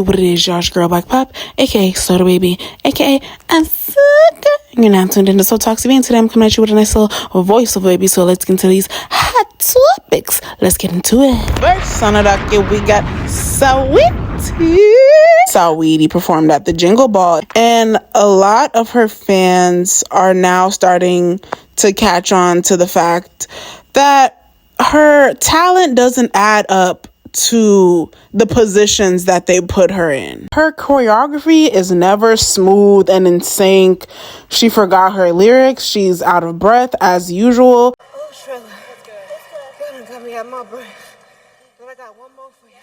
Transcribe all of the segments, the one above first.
What it is, y'all, girl Black Pop, aka Soda Baby, aka I'm Sugar. You're now tuned into So Talks to Me, and today I'm coming at you with a nice little voice of baby. So let's get into these hot topics. Let's get into it. First on the docket, we got Saweetie. Saweetie performed at the Jingle Ball, and a lot of her fans are now starting to catch on to the fact that her talent doesn't add up to the positions that they put her in. Her choreography is never smooth and in sync. She forgot her lyrics. She's out of breath as usual. Oh, Trilla, you done got me out my breath. But I got one more for you.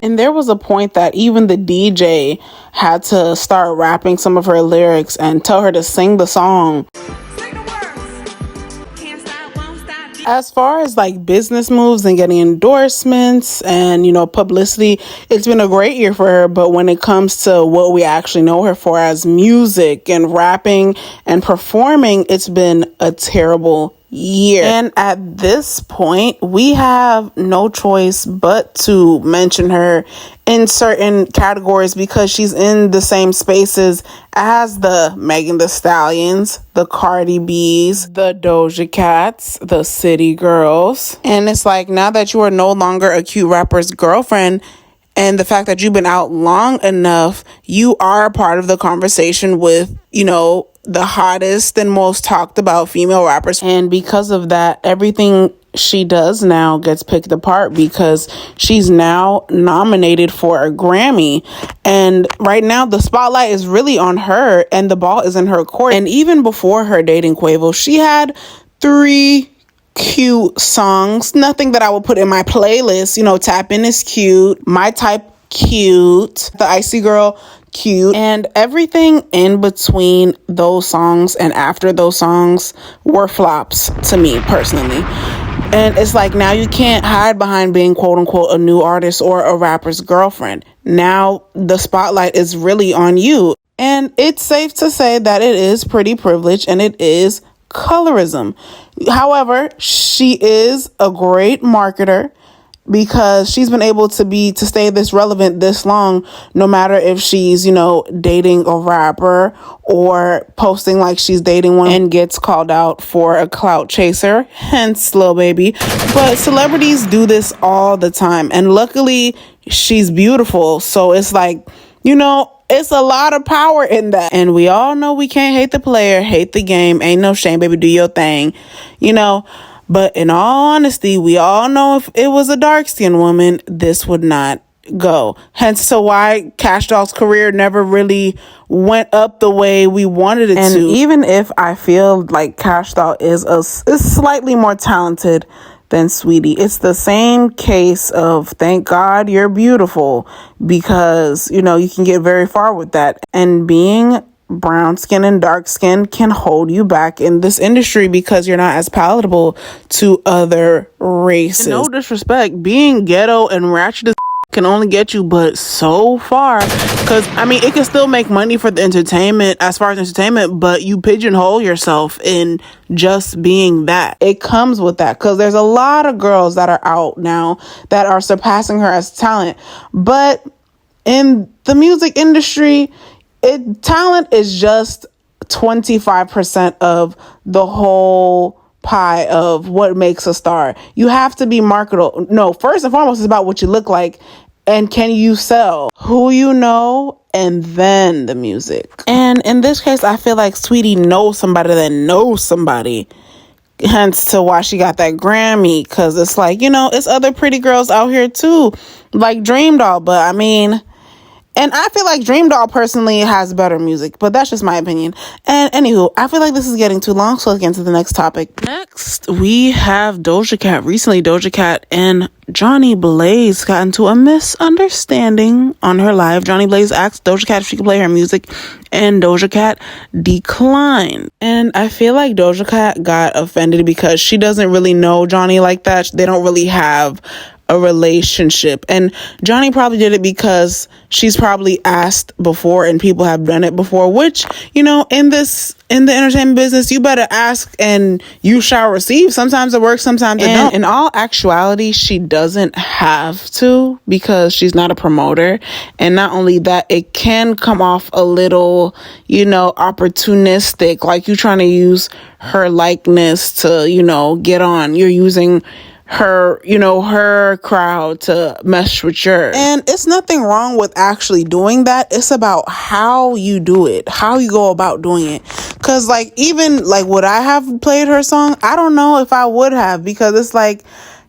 And there was a point that even the DJ had to start rapping some of her lyrics and tell her to sing the song. As far as like business moves and getting endorsements and, publicity, it's been a great year for her. But when it comes to what we actually know her for as music and rapping and performing, it's been a terrible year. And at this point, we have no choice but to mention her in certain categories because she's in the same spaces as the Megan Thee Stallions, the Cardi B's, the DojaCats, the City Girls. And it's like, now that you are no longer a cute rapper's girlfriend, and the fact that you've been out long enough, you are a part of the conversation with, the hottest and most talked about female rappers. And because of that, everything she does now gets picked apart because she's now nominated for a Grammy. And right now the spotlight is really on her and the ball is in her court. And even before her dating Quavo, she had 3 cute songs. Nothing that I would put in my playlist. Tap In is cute. My Type, cute. The Icy Girl, cute. And everything in between those songs and after those songs were flops to me personally. And it's like, now you can't hide behind being quote unquote a new artist or a rapper's girlfriend. Now the spotlight is really on you. And it's safe to say that it is pretty privileged and it is colorism. However, she is a great marketer because she's been able to stay this relevant this long, no matter if she's, dating a rapper or posting like she's dating one and gets called out for a clout chaser, hence Lil Baby. But celebrities do this all the time. And luckily she's beautiful. So it's like, it's a lot of power in that. And we all know we can't hate the player, hate the game. Ain't no shame, baby. Do your thing, But in all honesty, we all know if it was a dark-skinned woman, this would not go. Hence to why Cash Doll's career never really went up the way we wanted it to. And even if I feel like Cash Doll is slightly more talented than Saweetie, it's the same case of thank God you're beautiful because, you can get very far with that. And being brown skin and dark skin can hold you back in this industry because you're not as palatable to other races. And no disrespect, being ghetto and ratchet as can only get you but so far, because it can still make money for the entertainment as far as entertainment, but you pigeonhole yourself in just being that. It comes with that because there's a lot of girls that are out now that are surpassing her as talent, but in the music industry, talent is just 25% of the whole pie of what makes a star. You have to be marketable. No, first and foremost, it's about what you look like and can you sell, who you know, and then the music. And in this case, I feel like Saweetie knows somebody that knows somebody. Hence to why she got that Grammy, because it's like, it's other pretty girls out here too, like Dream Doll, but and I feel like Dream Doll personally has better music, but that's just my opinion. And anywho, I feel like this is getting too long, so let's get into the next topic. Next, we have DojaCat. Recently, DojaCat and Jhonni Blaze got into a misunderstanding on her live. Jhonni Blaze asked DojaCat if she could play her music, and DojaCat declined. And I feel like DojaCat got offended because she doesn't really know Jhonni like that. They don't really have a a relationship. And Jhonni probably did it because she's probably asked before and people have done it before, which, you know, in the entertainment business, you better ask and you shall receive. Sometimes it works, sometimes it don't. In all actuality, she doesn't have to, because she's not a promoter. And not only that, it can come off a little, you know, opportunistic, like you trying to use her likeness to, you know, get on. You're using her, you know, her crowd to mesh with yours. And it's nothing wrong with actually doing that. It's about how you do it, how you go about doing it. Cause like, even like, would I have played her song? I don't know if I would have, because it's like,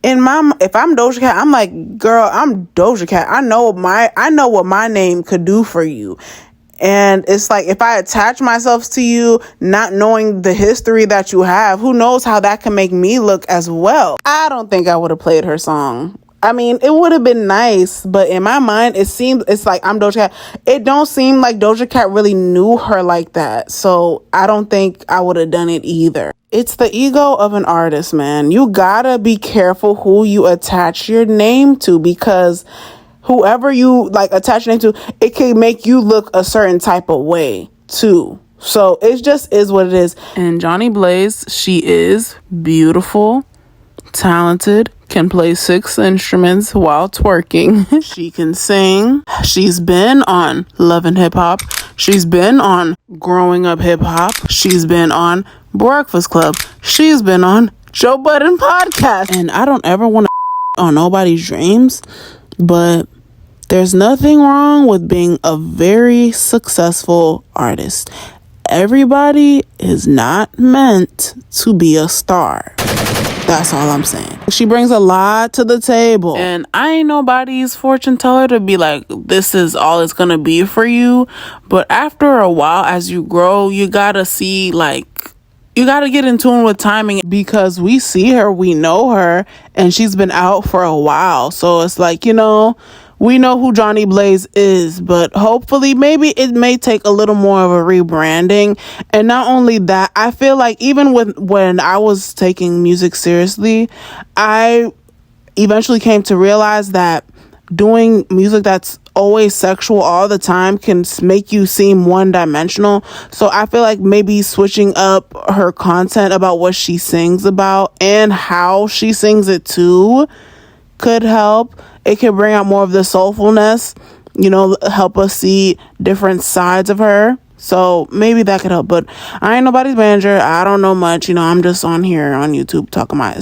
if I'm Doja Cat, I'm like, girl, I'm Doja Cat. I know what my name could do for you. And it's like, if I attach myself to you, not knowing the history that you have, who knows how that can make me look as well. I don't think I would have played her song. I mean, it would have been nice, but in my mind, it's like, I'm Doja Cat. It don't seem like Doja Cat really knew her like that. So I don't think I would have done it either. It's the ego of an artist, man. You gotta be careful who you attach your name to, because whoever you like attach your name to, it can make you look a certain type of way too. So it just is what it is. And Jhonni Blaze, she is beautiful, talented, can play 6 instruments while twerking. She can sing. She's been on Love and Hip Hop. She's been on Growing Up Hip Hop. She's been on Breakfast Club. She's been on Joe Budden Podcast. And I don't ever want to on nobody's dreams, but there's nothing wrong with being a very successful artist. Everybody is not meant to be a star. That's all I'm saying. She brings a lot to the table. And I ain't nobody's fortune teller to be like, this is all it's gonna be for you. But after a while, as you grow, you gotta see, like, you gotta get in tune with timing, because we see her, we know her, and she's been out for a while. So it's like, you know, we know who Jhonni Blaze is, but hopefully maybe it may take a little more of a rebranding. And not only that, I feel like even when I was taking music seriously, I eventually came to realize that doing music that's always sexual all the time can make you seem one-dimensional. So I feel like maybe switching up her content about what she sings about and how she sings it too could help. It could bring out more of the soulfulness, you know, help us see different sides of her. So maybe that could help, but I ain't nobody's manager. I don't know much. You know, I'm just on here on YouTube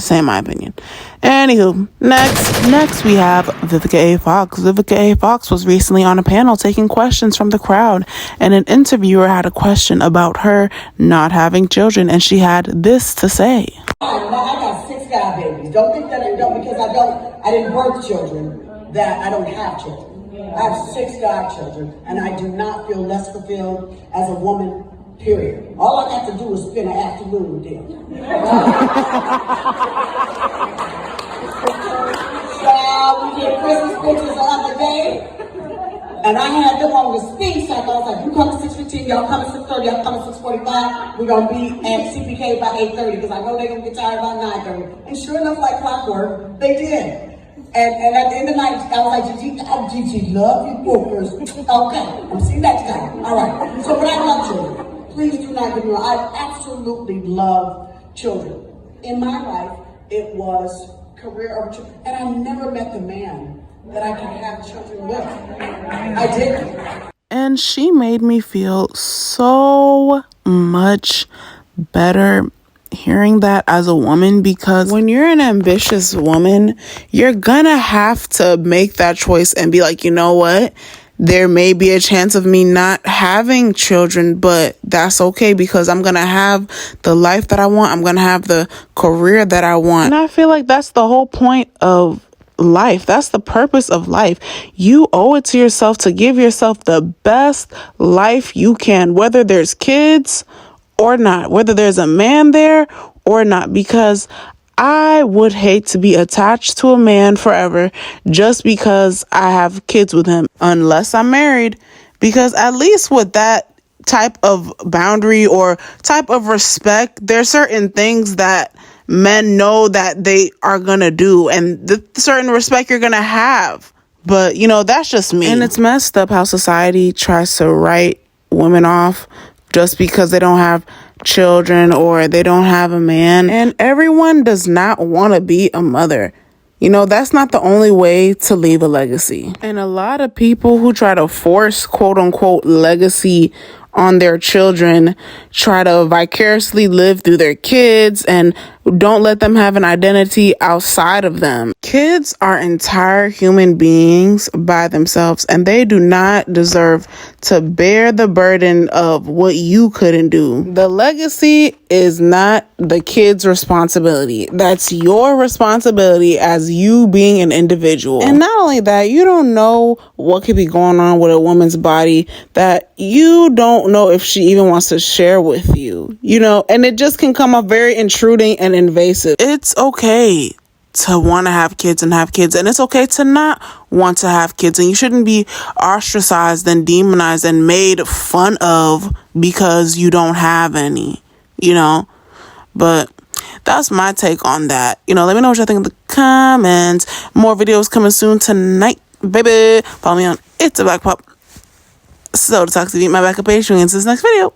saying my opinion. Anywho, next we have Vivica A. Fox. Vivica A. Fox was recently on a panel taking questions from the crowd, and an interviewer had a question about her not having children, and she had this to say. I got 6 god babies. Don't think that I don't, because I didn't birth children, that I don't have children. I have 6 godchildren, and I do not feel less fulfilled as a woman, period. All I have to do is spend an afternoon with them. So we did Christmas pictures the other day, and I had them on the speed cycle. I was like, you come at 6:15, y'all come at 6:30, y'all come at 6:45. We're going to be at CPK by 8:30, because I know they're going to get tired by 9:30. And sure enough, like clockwork, they did. And at the end of the night, I was like, Gigi, love you bookers. Okay, I'm seeing next time. All right. So, but I love children. Please do not get me wrong. I absolutely love children. In my life, it was career over children. And I never met the man that I could have children with. I didn't. And she made me feel so much better hearing that as a woman, because when you're an ambitious woman, you're gonna have to make that choice and be like, you know what, there may be a chance of me not having children, but that's okay, because I'm gonna have the life that I want. I'm gonna have the career that I want. And I feel like that's the whole point of life. That's the purpose of life. You owe it to yourself to give yourself the best life you can, whether there's kids or not, whether there's a man there or not, because I would hate to be attached to a man forever just because I have kids with him, unless I'm married, because at least with that type of boundary or type of respect, there's certain things that men know that they are gonna do, and the certain respect you're gonna have. But, you know, that's just me. And it's messed up how society tries to write women off just because they don't have children or they don't have a man. And everyone does not want to be a mother. You know, that's not the only way to leave a legacy. And a lot of people who try to force quote unquote legacy on their children try to vicariously live through their kids and don't let them have an identity outside of them. Kids are entire human beings by themselves, and they do not deserve to bear the burden of what you couldn't do. The legacy is not the kid's responsibility. That's your responsibility as you being an individual. And not only that, you don't know what could be going on with a woman's body that you don't know if she even wants to share with you, you know, and it just can come off very intruding and invasive. It's okay to want to have kids, and it's okay to not want to have kids, and you shouldn't be ostracized and demonized and made fun of because you don't have any, you know. But that's my take on that. You know, let me know what you think in the comments. More videos coming soon tonight, baby. Follow me on It's a Black Pop. So to talk to you, my backup page. Until this next video.